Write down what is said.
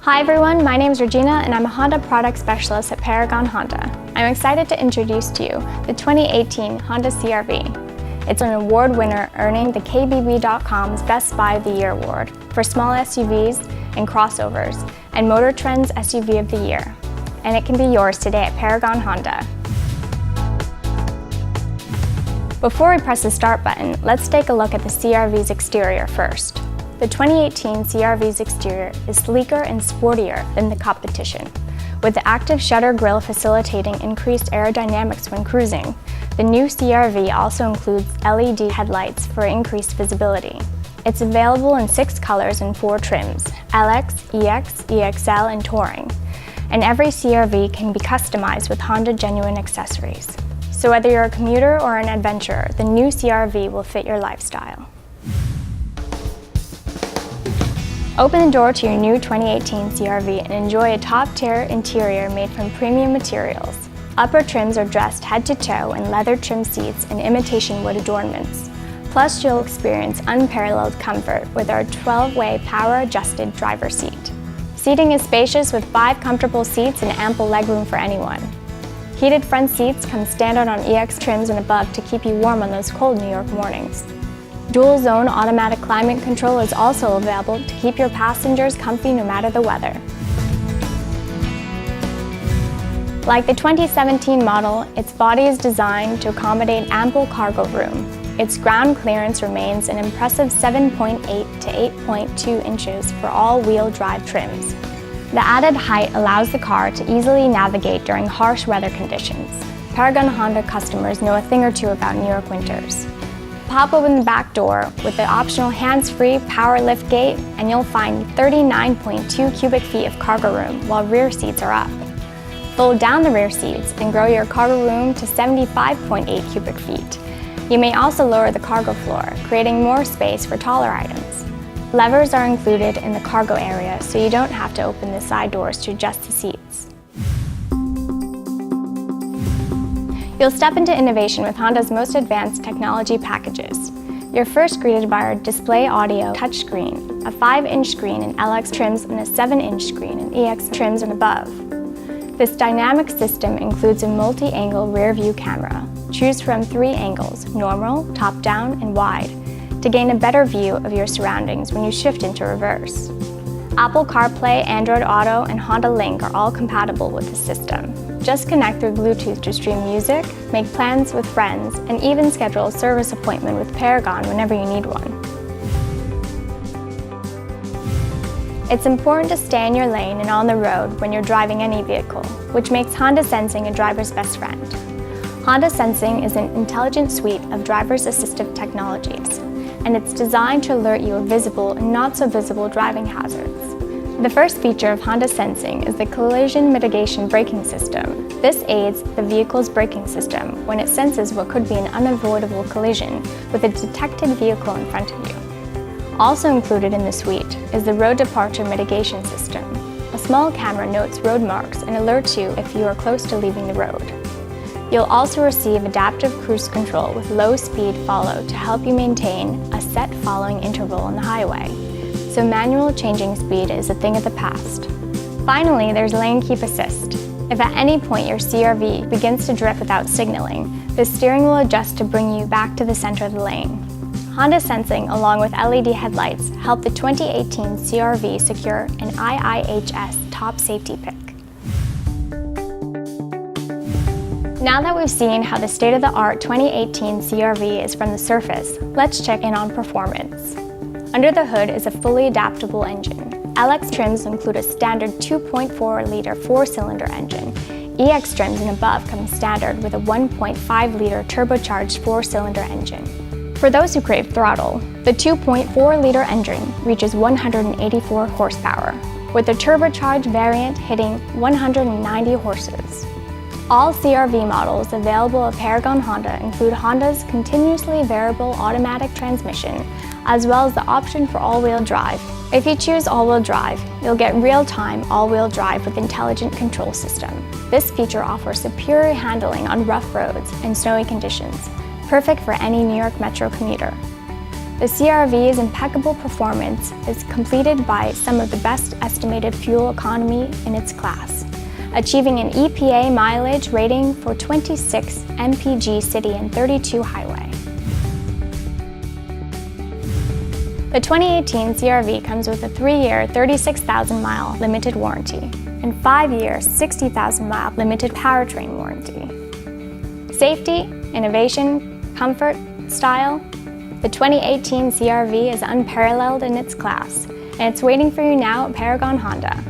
Hi everyone, my name is Regina and I'm a Honda product specialist at Paragon Honda. I'm excited to introduce to you the 2018 Honda CR-V. It's an award winner, earning the KBB.com's Best Buy of the Year award for small SUVs and crossovers and Motor Trend's SUV of the Year. And it can be yours today at Paragon Honda. Before we press the start button, let's take a look at the CR-V's exterior first. The 2018 CR-V's exterior is sleeker and sportier than the competition. With the active shutter grille facilitating increased aerodynamics when cruising, the new CR-V also includes LED headlights for increased visibility. It's available in 6 colors and 4 trims: LX, EX, EXL, and Touring. And every CR-V can be customized with Honda genuine accessories. So whether you're a commuter or an adventurer, the new CR-V will fit your lifestyle. Open the door to your new 2018 CR-V and enjoy a top-tier interior made from premium materials. Upper trims are dressed head to toe in leather trim seats and imitation wood adornments. Plus, you'll experience unparalleled comfort with our 12-way power-adjusted driver's seat. Seating is spacious with 5 comfortable seats and ample legroom for anyone. Heated front seats come standard on EX trims and above to keep you warm on those cold New York mornings. Dual-zone automatic climate control is also available to keep your passengers comfy no matter the weather. Like the 2017 model, its body is designed to accommodate ample cargo room. Its ground clearance remains an impressive 7.8 to 8.2 inches for all-wheel drive trims. The added height allows the car to easily navigate during harsh weather conditions. Paragon Honda customers know a thing or two about New York winters. Pop open the back door with the optional hands-free power lift gate and you'll find 39.2 cubic feet of cargo room while rear seats are up. Fold down the rear seats and grow your cargo room to 75.8 cubic feet. You may also lower the cargo floor, creating more space for taller items. Levers are included in the cargo area, so you don't have to open the side doors to adjust the seats. You'll step into innovation with Honda's most advanced technology packages. You're first greeted by our display audio touchscreen, a 5-inch screen in LX trims and a 7-inch screen in EX trims and above. This dynamic system includes a multi-angle rear view camera. Choose from 3 angles: normal, top-down, and wide, to gain a better view of your surroundings when you shift into reverse. Apple CarPlay, Android Auto, and Honda Link are all compatible with the system. Just connect through Bluetooth to stream music, make plans with friends, and even schedule a service appointment with Paragon whenever you need one. It's important to stay in your lane and on the road when you're driving any vehicle, which makes Honda Sensing a driver's best friend. Honda Sensing is an intelligent suite of driver's assistive technologies, and it's designed to alert you of visible and not so visible driving hazards. The first feature of Honda Sensing is the collision mitigation braking system. This aids the vehicle's braking system when it senses what could be an unavoidable collision with a detected vehicle in front of you. Also included in the suite is the road departure mitigation system. A small camera notes road marks and alerts you if you are close to leaving the road. You'll also receive adaptive cruise control with low-speed follow to help you maintain a set following interval on the highway, so manual changing speed is a thing of the past. Finally, there's lane keep assist. If at any point your CR-V begins to drift without signaling, the steering will adjust to bring you back to the center of the lane. Honda Sensing, along with LED headlights, helped the 2018 CR-V secure an IIHS top safety pick. Now that we've seen how the state-of-the-art 2018 CR-V is from the surface, let's check in on performance. Under the hood is a fully adaptable engine. LX trims include a standard 2.4-liter 4-cylinder engine. EX trims and above come standard with a 1.5-liter turbocharged 4-cylinder engine. For those who crave throttle, the 2.4-liter engine reaches 184 horsepower, with the turbocharged variant hitting 190 horses. All CR-V models available at Paragon Honda include Honda's continuously variable automatic transmission, as well as the option for all-wheel drive. If you choose all-wheel drive, you'll get real-time all-wheel drive with intelligent control system. This feature offers superior handling on rough roads and snowy conditions, perfect for any New York Metro commuter. The CR-V's impeccable performance is completed by some of the best estimated fuel economy in its class, achieving an EPA mileage rating for 26 mpg city and 32 highway. The 2018 CR-V comes with a 3-year, 36,000-mile limited warranty and 5-year, 60,000-mile limited powertrain warranty. Safety, innovation, comfort, style. The 2018 CR-V is unparalleled in its class, and it's waiting for you now at Paragon Honda.